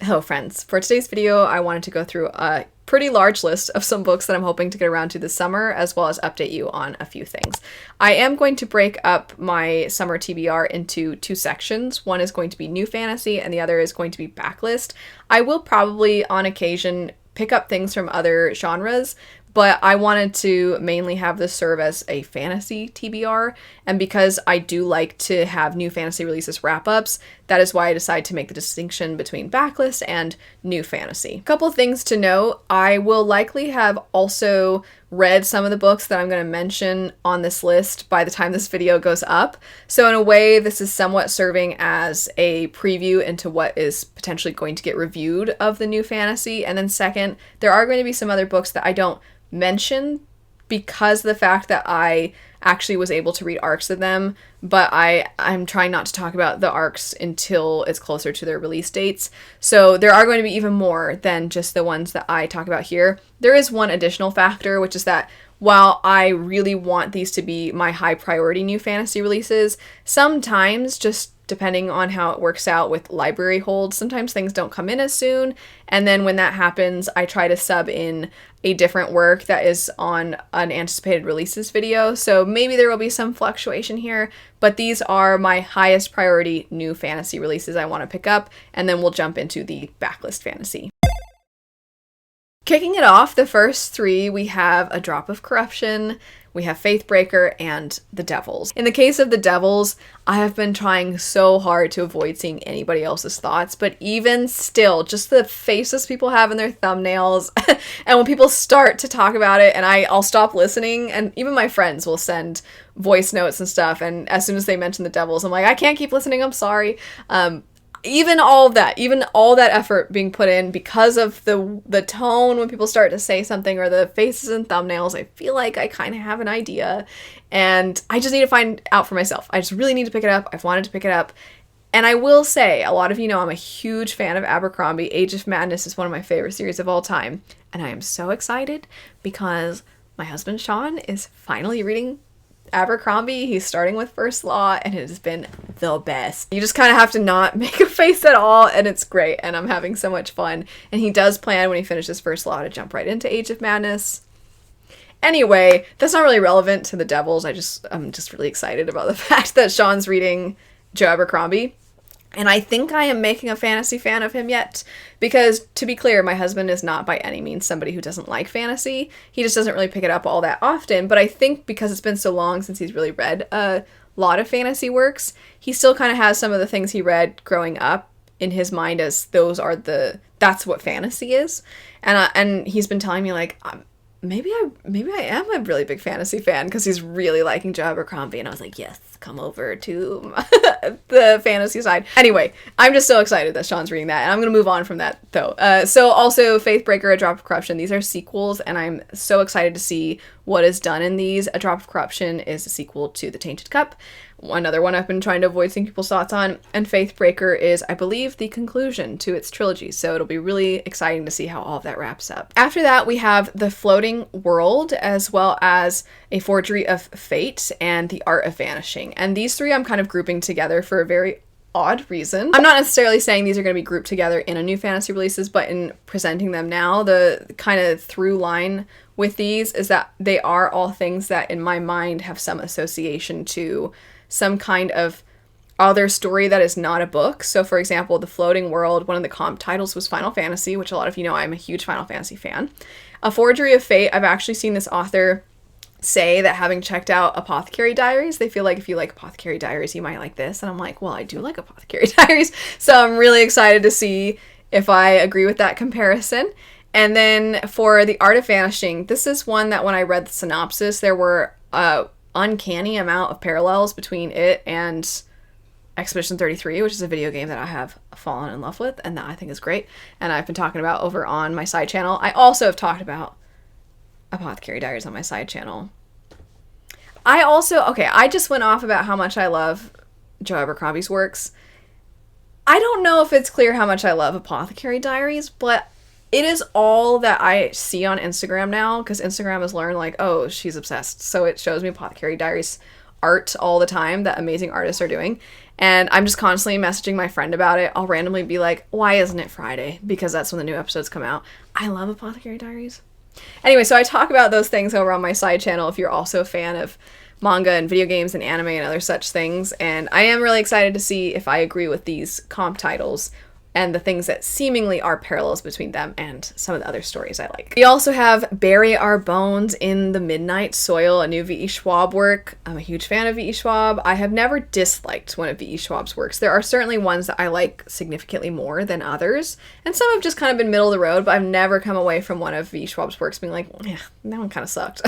Hello friends, for today's video I wanted to go through a pretty large list of some books that I'm hoping to get around to this summer, as well as update you on a few things. I am going to break up my summer TBR into two sections. One is going to be new fantasy and the other is going to be backlist. I will probably on occasion pick up things from other genres, but I wanted to mainly have this serve as a fantasy TBR, and because I do like to have new fantasy releases wrap-ups, that is why I decided to make the distinction between backlist and new fantasy. A couple things to note: I will likely have also read some of the books that I'm going to mention on this list by the time this video goes up, so in a way this is somewhat serving as a preview into what is potentially going to get reviewed of the new fantasy. And then second, there are going to be some other books that I don't mention because of the fact that I actually was able to read arcs of them, but I'm trying not to talk about the arcs until it's closer to their release dates. So there are going to be even more than just the ones that I talk about here. There is one additional factor, which is that while I really want these to be my high priority new fantasy releases, sometimes, just depending on how it works out with library holds, sometimes things don't come in as soon, and then when that happens, I try to sub in a different work that is on an anticipated releases video, so maybe there will be some fluctuation here, but these are my highest priority new fantasy releases I want to pick up, and then we'll jump into the backlist fantasy. Kicking it off, the first three, we have A Drop of Corruption, we have Faithbreaker, and The Devils. In the case of The Devils, I have been trying so hard to avoid seeing anybody else's thoughts, but even still, just the faces people have in their thumbnails, and when people start to talk about it, and I'll stop listening, and even my friends will send voice notes and stuff, and as soon as they mention The Devils, I'm like, I can't keep listening, I'm sorry. Even all that effort being put in because of the tone when people start to say something or the faces and thumbnails, I feel like I kind of have an idea and I just need to find out for myself. I just really need to pick it up. I've wanted to pick it up. And I will say, a lot of you know I'm a huge fan of Abercrombie. Age of Madness is one of my favorite series of all time. And I am so excited because my husband Sean is finally reading Abercrombie. He's starting with First Law and it has been the best. You just kind of have to not make a face at all and it's great and I'm having so much fun. And he does plan when he finishes First Law to jump right into Age of Madness. Anyway, that's not really relevant to The Devils. I'm just really excited about the fact that Sean's reading Joe Abercrombie. And I think I am making a fantasy fan of him yet, because to be clear, my husband is not by any means somebody who doesn't like fantasy. He just doesn't really pick it up all that often, but I think because it's been so long since he's really read a lot of fantasy works, he still kind of has some of the things he read growing up in his mind as that's what fantasy is. And he's been telling me like, maybe I am a really big fantasy fan because he's really liking Joe Abercrombie, and I was like, yes, come over to the fantasy side. Anyway, I'm just so excited that Sean's reading that, and I'm gonna move on from that though. So also Faithbreaker, A Drop of Corruption, these are sequels, and I'm so excited to see what is done in these. A Drop of Corruption is a sequel to The Tainted Cup, another one I've been trying to avoid seeing people's thoughts on, and Faithbreaker is, I believe, the conclusion to its trilogy, so it'll be really exciting to see how all of that wraps up. After that, we have The Floating World, as well as A Forgery of Fate and The Art of Vanishing, and these three I'm kind of grouping together for a very odd reason. I'm not necessarily saying these are going to be grouped together in a new fantasy releases, but in presenting them now, the kind of through line with these is that they are all things that in my mind have some association to some kind of other story that is not a book. So for example, The Floating World, one of the comp titles was Final Fantasy, which a lot of you know I'm a huge Final Fantasy fan. A Forgery of Fate, I've actually seen this author say that having checked out Apothecary Diaries, they feel like if you like Apothecary Diaries, you might like this. And I'm like, well, I do like Apothecary Diaries. So I'm really excited to see if I agree with that comparison. And then for The Art of Vanishing, this is one that when I read the synopsis, there were uncanny amount of parallels between it and Expedition 33, which is a video game that I have fallen in love with and that I think is great, and I've been talking about over on my side channel. I also have talked about Apothecary Diaries on my side channel. I just went off about how much I love Joe Abercrombie's works. I don't know if it's clear how much I love Apothecary Diaries, but it is all that I see on Instagram now, because Instagram has learned, like, oh, she's obsessed. So it shows me Apothecary Diaries art all the time that amazing artists are doing. And I'm just constantly messaging my friend about it. I'll randomly be like, why isn't it Friday? Because that's when the new episodes come out. I love Apothecary Diaries. Anyway, so I talk about those things over on my side channel if you're also a fan of manga and video games and anime and other such things. And I am really excited to see if I agree with these comp titles and the things that seemingly are parallels between them and some of the other stories I like. We also have Bury Our Bones in the Midnight Soil, a new V.E. Schwab work. I'm a huge fan of V.E. Schwab. I have never disliked one of V.E. Schwab's works. There are certainly ones that I like significantly more than others, and some have just kind of been middle of the road, but I've never come away from one of V.E. Schwab's works being like, yeah, that one kind of sucked.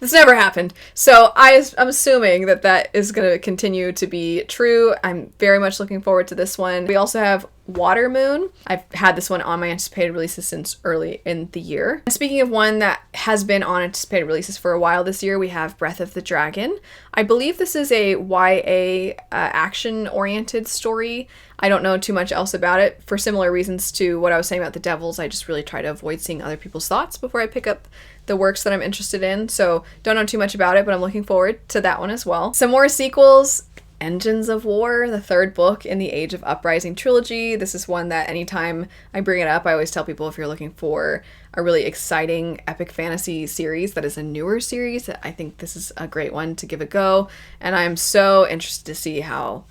This never happened. So I'm assuming that that is going to continue to be true. I'm very much looking forward to this one. We also have Water Moon. I've had this one on my anticipated releases since early in the year. And speaking of one that has been on anticipated releases for a while this year, we have Breath of the Dragon. I believe this is a YA action-oriented story. I don't know too much else about it. For similar reasons to what I was saying about the Devils, I just really try to avoid seeing other people's thoughts before I pick up the works that I'm interested in. So don't know too much about it, but I'm looking forward to that one as well. Some more sequels. Engines of War, the third book in the Age of Uprising trilogy. This is one that anytime I bring it up, I always tell people if you're looking for a really exciting epic fantasy series that is a newer series, I think this is a great one to give a go. And I'm so interested to see how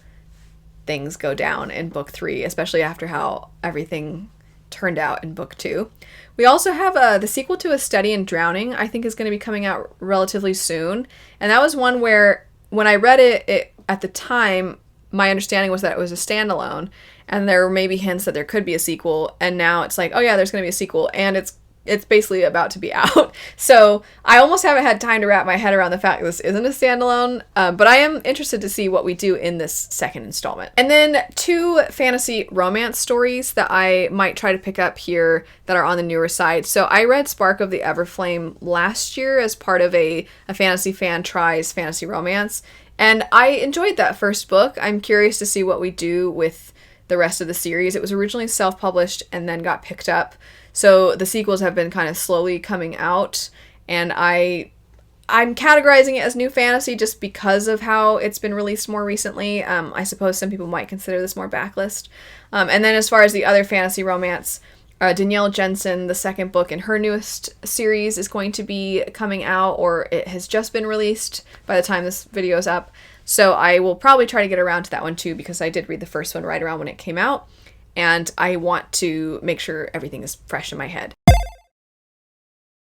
things go down in book 3, especially after how everything turned out in book 2. We also have the sequel to A Study in Drowning, I think is going to be coming out relatively soon. And that was one where when I read it at the time, my understanding was that it was a standalone, and there were maybe hints that there could be a sequel, and now it's like, oh yeah, there's going to be a sequel, and it's basically about to be out. So I almost haven't had time to wrap my head around the fact that this isn't a standalone, but I am interested to see what we do in this second installment. And then 2 fantasy romance stories that I might try to pick up here that are on the newer side. So I read Spark of the Everflame last year as part of a Fantasy Fan Tries Fantasy Romance, and I enjoyed that first book. I'm curious to see what we do with the rest of the series. It was originally self-published and then got picked up. So the sequels have been kind of slowly coming out, and I'm categorizing it as new fantasy just because of how it's been released more recently. I suppose some people might consider this more backlist. And then as far as the other fantasy romance, Danielle Jensen, the second book in her newest series, is going to be coming out, or it has just been released by the time this video is up. So I will probably try to get around to that one too, because I did read the first one right around when it came out, and I want to make sure everything is fresh in my head.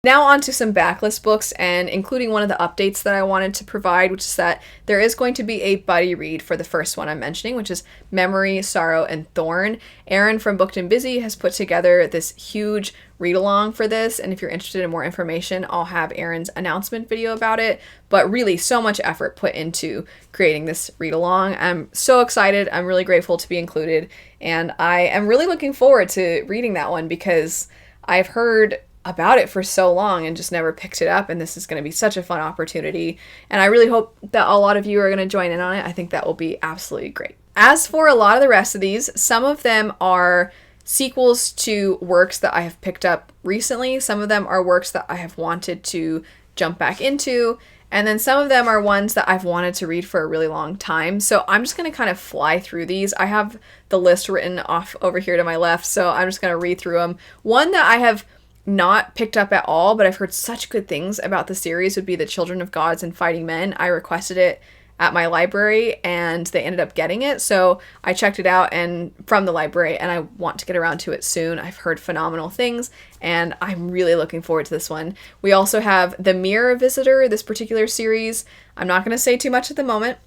Now on to some backlist books, and including one of the updates that I wanted to provide, which is that there is going to be a buddy read for the first one I'm mentioning, which is Memory, Sorrow, and Thorn. Aaron from Booked and Busy has put together this huge read-along for this, and if you're interested in more information, I'll have Aaron's announcement video about it, but really so much effort put into creating this read-along. I'm so excited. I'm really grateful to be included, and I am really looking forward to reading that one because I've heard about it for so long and just never picked it up, and this is going to be such a fun opportunity, and I really hope that a lot of you are going to join in on it. I think that will be absolutely great. As for a lot of the rest of these, some of them are sequels to works that I have picked up recently, some of them are works that I have wanted to jump back into, and then some of them are ones that I've wanted to read for a really long time. So I'm just going to kind of fly through these. I have the list written off over here to my left, so I'm just going to read through them. One that I have not picked up at all, but I've heard such good things about the series would be The Children of Gods and Fighting Men. I requested it at my library and they ended up getting it, so I checked it out and from the library, and I want to get around to it soon. I've heard phenomenal things and I'm really looking forward to this one. We also have The Mirror Visitor, this particular series. I'm not going to say too much at the moment.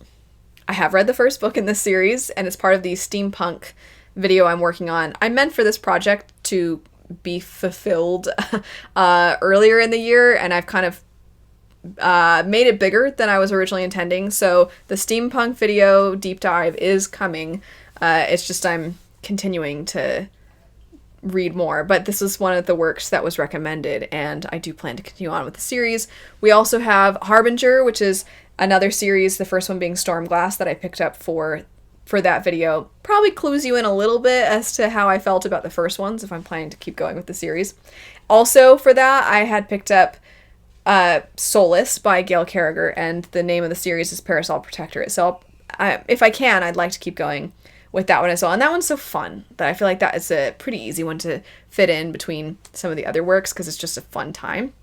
I have read the first book in this series and it's part of the steampunk video I'm working on. I meant for this project to be fulfilled earlier in the year, and I've kind of made it bigger than I was originally intending. So the steampunk video deep dive is coming. It's just I'm continuing to read more, but this is one of the works that was recommended, and I do plan to continue on with the series. We also have Harbinger, which is another series, the first one being Stormglass, that I picked up for that video. Probably clues you in a little bit as to how I felt about the first ones if I'm planning to keep going with the series. Also for that, I had picked up Solace by Gail Carriger, and the name of the series is Parasol Protectorate. So if I can, I'd like to keep going with that one as well. And that one's so fun that I feel like that is a pretty easy one to fit in between some of the other works because it's just a fun time.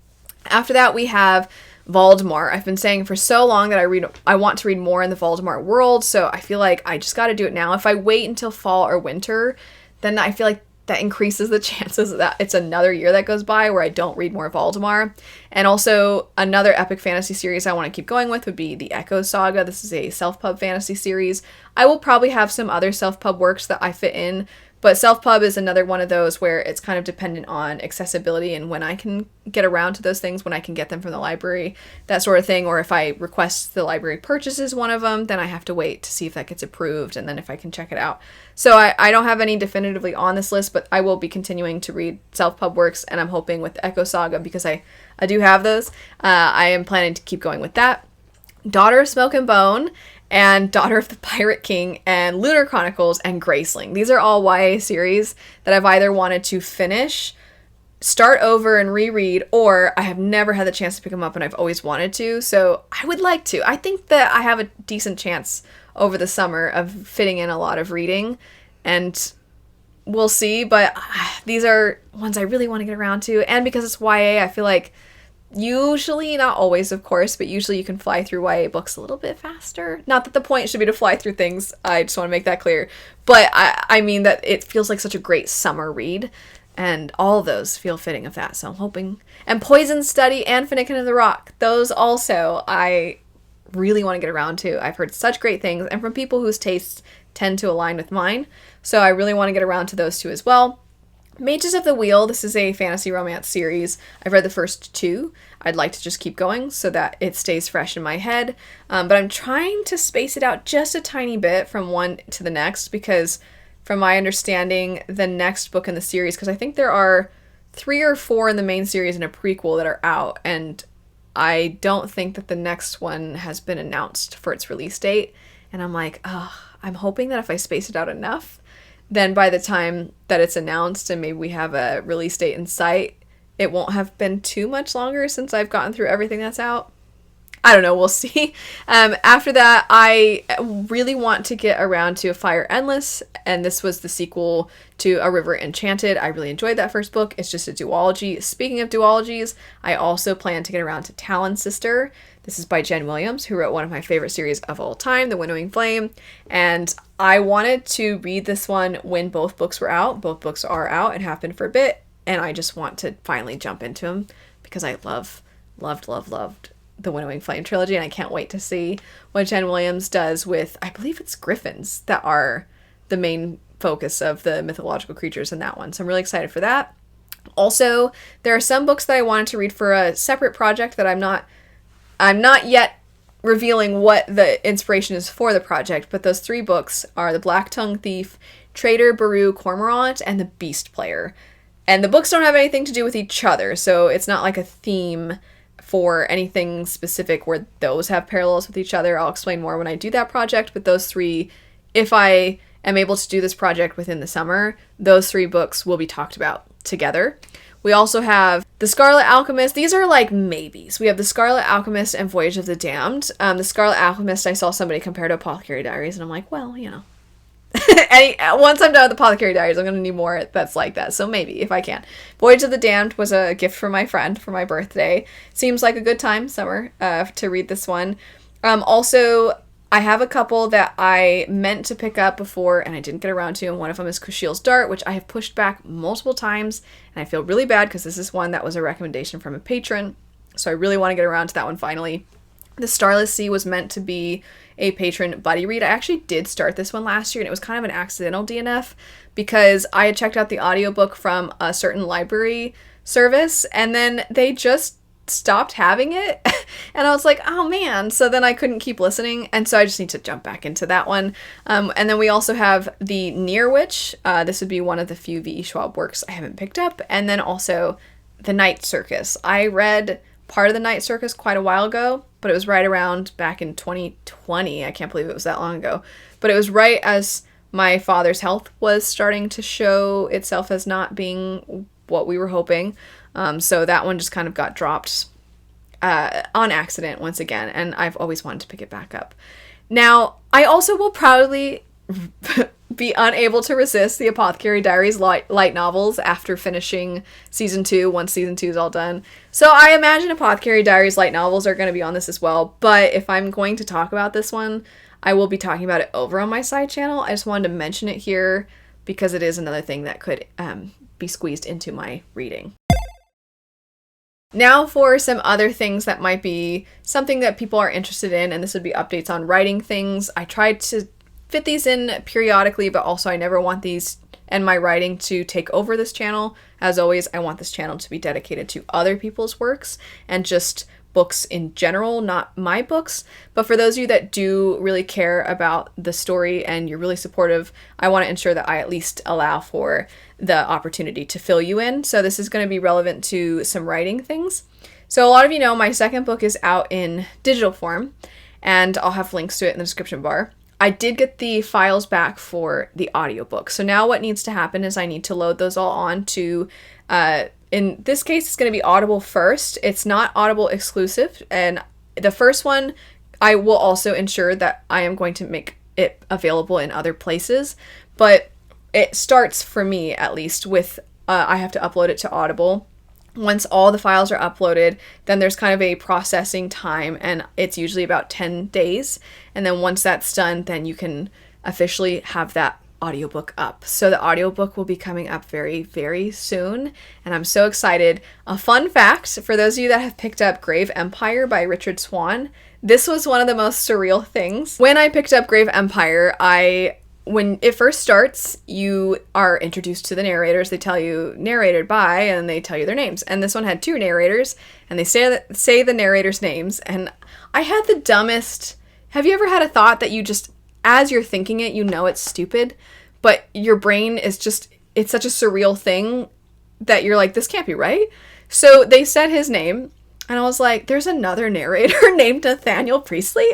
After that, we have Voldemort. I've been saying for so long that I want to read more in the Voldemort world, so I feel like I just got to do it now. If I wait until fall or winter, then I feel like that increases the chances that it's another year that goes by where I don't read more Voldemort. And also, another epic fantasy series I want to keep going with would be the Echo Saga. This is a self-pub fantasy series. I will probably have some other self-pub works that I fit in, but self-pub is another one of those where it's kind of dependent on accessibility and when I can get around to those things, when I can get them from the library, that sort of thing. Or if I request the library purchases one of them, then I have to wait to see if that gets approved and then if I can check it out. So I don't have any definitively on this list, but I will be continuing to read self-pub works, and I'm hoping with Echo Saga, because I do have those, I am planning to keep going with that. Daughter of Smoke and Bone, and Daughter of the Pirate King, and Lunar Chronicles, and Graceling. These are all YA series that I've either wanted to finish, start over and reread, or I have never had the chance to pick them up and I've always wanted to, so I would like to. I think that I have a decent chance over the summer of fitting in a lot of reading, and we'll see, but these are ones I really want to get around to, and because it's YA, I feel like usually, not always, of course, but usually you can fly through YA books a little bit faster. Not that the point should be to fly through things, I just want to make that clear. But I mean that it feels like such a great summer read, and all of those feel fitting of that, so I'm hoping. And Poison Study and Finnegan of the Rock, those also I really want to get around to. I've heard such great things, and from people whose tastes tend to align with mine, so I really want to get around to those two as well. Mages of the Wheel, this is a fantasy romance series. I've read the first two. I'd like to just keep going so that it stays fresh in my head. But I'm trying to space it out just a tiny bit from one to the next, because from my understanding, the next book in the series, because I think there are 3 or 4 in the main series and a prequel that are out, and I don't think that the next one has been announced for its release date. And I'm like, I'm hoping that if I space it out enough, then by the time that it's announced and maybe we have a release date in sight, it won't have been too much longer since I've gotten through everything that's out. I don't know, we'll see. After that, I really want to get around to Fire Endless, and this was the sequel to A River Enchanted. I really enjoyed that first book. It's just a duology. Speaking of duologies, I also plan to get around to Talon Sister. This is by Jen Williams, who wrote one of my favorite series of all time, The Winnowing Flame, and I wanted to read this one when both books were out. Both books are out and have been for a bit, and I just want to finally jump into them because I loved the Winnowing Flame trilogy, and I can't wait to see what Jen Williams does with, I believe it's griffins that are the main focus of the mythological creatures in that one. So I'm really excited for that. Also, there are some books that I wanted to read for a separate project that I'm not yet revealing what the inspiration is for the project, but those 3 books are The Black Tongue Thief, Trader Baru Cormorant, and The Beast Player. And the books don't have anything to do with each other, so it's not like a theme for anything specific where those have parallels with each other. I'll explain more when I do that project, but those 3, if I am able to do this project within the summer, those 3 books will be talked about together. We also have The Scarlet Alchemist. These are like maybes. We have The Scarlet Alchemist and Voyage of the Damned. The Scarlet Alchemist, I saw somebody compare to Apothecary Diaries, and I'm like, well, you know. Once I'm done with Apothecary Diaries, I'm going to need more that's like that. So maybe, if I can. Voyage of the Damned was a gift from my friend for my birthday. Seems like a good time, summer, to read this one. Also, I have a couple that I meant to pick up before and I didn't get around to, and one of them is Kushiel's Dart, which I have pushed back multiple times, and I feel really bad because this is one that was a recommendation from a patron, so I really want to get around to that one finally. The Starless Sea was meant to be a patron buddy read. I actually did start this one last year, and it was kind of an accidental DNF because I had checked out the audiobook from a certain library service, and then they just stopped having it. And I was like, oh man. So then I couldn't keep listening, and so I just need to jump back into that one. And then we also have The Near Witch. This would be one of the few V.E. Schwab works I haven't picked up. And then also The Night Circus. I read part of The Night Circus quite a while ago, but it was right around back in 2020. I can't believe it was that long ago. But it was right as my father's health was starting to show itself as not being what we were hoping. So that one just kind of got dropped on accident once again, and I've always wanted to pick it back up. Now, I also will probably be unable to resist the Apothecary Diaries light novels after finishing season 2, once season 2 is all done. So I imagine Apothecary Diaries light novels are going to be on this as well, but if I'm going to talk about this one, I will be talking about it over on my side channel. I just wanted to mention it here because it is another thing that could be squeezed into my reading. Now for some other things that might be something that people are interested in, and this would be updates on writing things. I tried to fit these in periodically, but also I never want these and my writing to take over this channel. As always, I want this channel to be dedicated to other people's works and just books in general, not my books. But for those of you that do really care about the story and you're really supportive, I want to ensure that I at least allow for the opportunity to fill you in. So this is going to be relevant to some writing things. So a lot of you know my second book is out in digital form, and I'll have links to it in the description bar. I did get the files back for the audiobook. So now what needs to happen is I need to load those all on to, in this case, it's going to be Audible first. It's not Audible exclusive. And the first one, I will also ensure that I am going to make it available in other places. But it starts, for me at least, with I have to upload it to Audible. Once all the files are uploaded, then there's kind of a processing time, and it's usually about 10 days. And then once that's done, then you can officially have that audiobook up. So the audiobook will be coming up very, very soon, and I'm so excited. A fun fact, for those of you that have picked up Grave Empire by Richard Swan, this was one of the most surreal things. When I picked up Grave Empire, when it first starts, you are introduced to the narrators. They tell you narrated by, and they tell you their names. And this one had 2 narrators, and they say the narrators' names. And I had the dumbest... Have you ever had a thought that you just, as you're thinking it, you know it's stupid, but your brain is just, it's such a surreal thing that you're like, this can't be right? So they said his name, and I was like, there's another narrator named Nathaniel Priestley?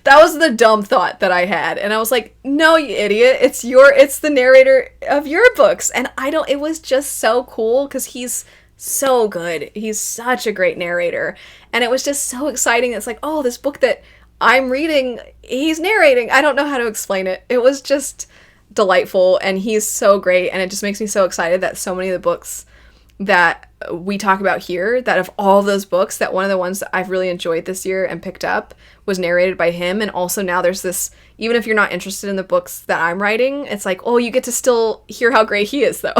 That was the dumb thought that I had. And I was like, no, you idiot. It's the narrator of your books. And it was just so cool because he's so good. He's such a great narrator. And it was just so exciting. It's like, oh, this book that I'm reading, he's narrating. I don't know how to explain it. It was just delightful. And he's so great. And it just makes me so excited that so many of the books that we talk about here, that of all those books, that one of the ones that I've really enjoyed this year and picked up was narrated by him. And also now there's this, even if you're not interested in the books that I'm writing, it's like, oh, you get to still hear how great he is though.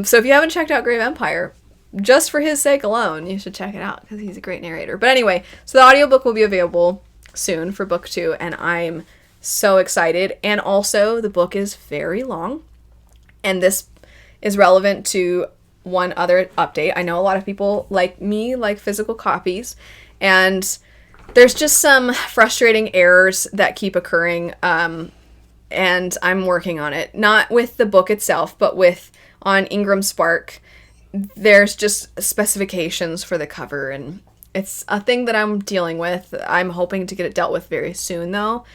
So if you haven't checked out Grave Empire, just for his sake alone, you should check it out because he's a great narrator. But anyway, so the audiobook will be available soon for book 2, and I'm so excited. And also the book is very long, and this is relevant to one other update. I know a lot of people like me like physical copies, and there's just some frustrating errors that keep occurring, and I'm working on it. Not with the book itself, but on Ingram Spark. There's just specifications for the cover, and it's a thing that I'm dealing with. I'm hoping to get it dealt with very soon though.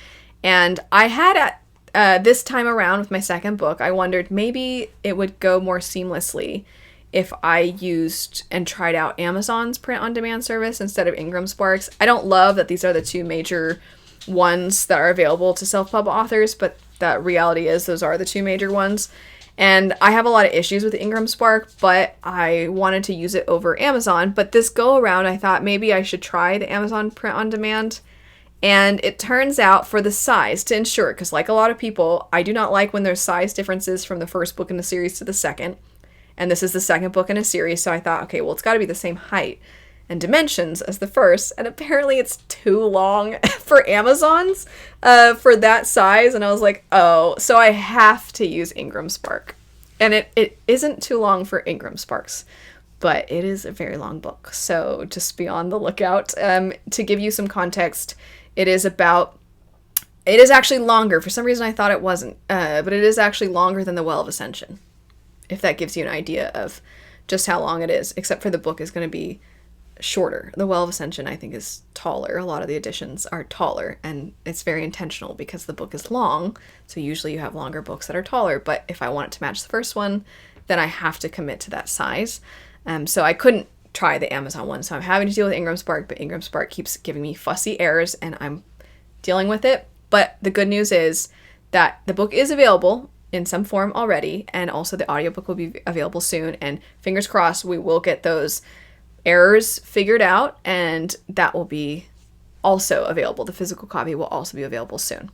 And I had this time around with my second book, I wondered maybe it would go more seamlessly if I used and tried out Amazon's print-on-demand service instead of Ingram Sparks. I don't love that these are the 2 major ones that are available to self-pub authors, but the reality is those are the 2 major ones. And I have a lot of issues with Ingram Spark, but I wanted to use it over Amazon. But this go around, I thought maybe I should try the Amazon print-on-demand. And it turns out for the size, to ensure, because like a lot of people, I do not like when there's size differences from the first book in the series to the second. And this is the second book in a series, so I thought, okay, well, it's got to be the same height and dimensions as the first, and apparently it's too long for Amazon's for that size, and I was like, oh, so I have to use Ingram Spark. And it isn't too long for Ingram Sparks, but it is a very long book, so just be on the lookout. To give you some context, it is actually longer. For some reason I thought it wasn't, but it is actually longer than The Well of Ascension, if that gives you an idea of just how long it is, except for the book is going to be shorter. The Well of Ascension, I think, is taller. A lot of the editions are taller, and it's very intentional because the book is long, so usually you have longer books that are taller, but if I want it to match the first one, then I have to commit to that size. So I couldn't try the Amazon one, so I'm having to deal with Ingram Spark, but Ingram Spark keeps giving me fussy errors, and I'm dealing with it. But the good news is that the book is available in some form already, and also the audiobook will be available soon, and fingers crossed we will get those errors figured out, and that will be also available. The physical copy will also be available soon.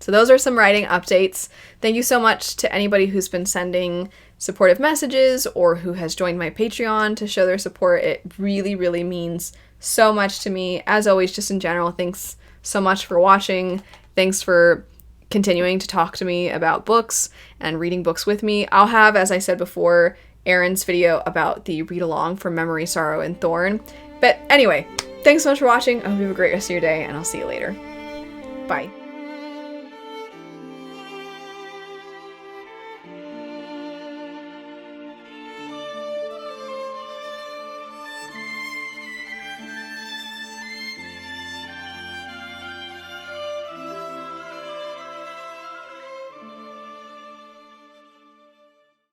So those are some writing updates. Thank you so much to anybody who's been sending supportive messages or who has joined my Patreon to show their support. It really, really means so much to me. As always, just in general, thanks so much for watching. Thanks for continuing to talk to me about books and reading books with me. I'll have, as I said before, Erin's video about the read along for Memory, Sorrow, and Thorn. But anyway, thanks so much for watching. I hope you have a great rest of your day, and I'll see you later. Bye.